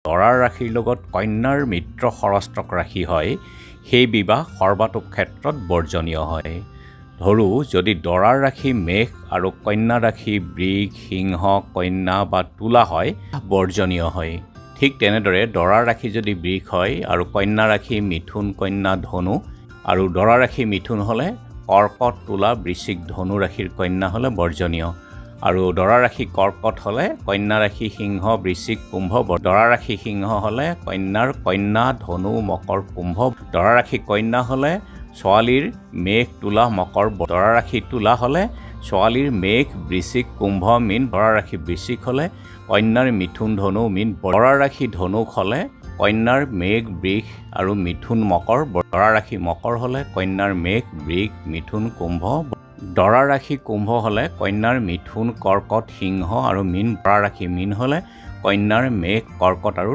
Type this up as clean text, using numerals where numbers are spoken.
দৰাৰ ৰাশিৰ লগত কন্যাৰ মিত্ৰ সৰষ্টক ৰাশি হয়, সেই বিবাহ সৰ্বাতোক ক্ষেত্ৰত বৰ্জনীয় হয়। ধৰোঁ যদি দৰাৰ ৰাশি মেষ আৰু কন্যা ৰাশি বৃষ, সিংহ, কন্যা বা তুলা হয়, বৰ্জনীয় হয়। ঠিক তেনেদৰে দৰাৰ ৰাশি যদি বৃষ হয় আৰু কন্যা ৰাশি মিথুন, কন্যা, ধনু আৰু দৰা ৰাশি মিথুন হ'লে কৰ্কট, তুলা, বৃশ্চিক, ধনু ৰাশিৰ কন্যা হ'লে বৰ্জনীয়। আৰু দৰা ৰাশি কৰ্কট হ'লে কন্যা ৰাশি সিংহ, বৃশ্চিক, কুম্ভ, দৰা ৰাশি সিংহ হ'লে কন্যাৰ কন্যা, ধনু, মকৰ, কুম্ভ, দৰা ৰাশি কন্যা হ'লে ছোৱালীৰ মেষ, তুলা, মকৰ, দৰা ৰাশি তুলা হ'লে ছোৱালীৰ মেষ, বৃশ্চিক, কুম্ভ, মীন, দৰা ৰাশি বৃশ্চিক হ'লে কন্যাৰ মিথুন, ধনু, মীন, দৰা ৰাশি ধনুক হ'লে কন্যাৰ মেঘ, বৃষ আৰু মিথুন, মকৰ, দৰা ৰাশি মকৰ হ'লে কন্যাৰ মেঘ, বৃষ, মিথুন, কুম্ভ, দৰা ৰাশি কুম্ভ হ'লে কন্যাৰ মিথুন, কৰ্কট, সিংহ আৰু মীন, দৰা ৰাশি মীন হ'লে কন্যাৰ মেঘ, কৰ্কট আৰু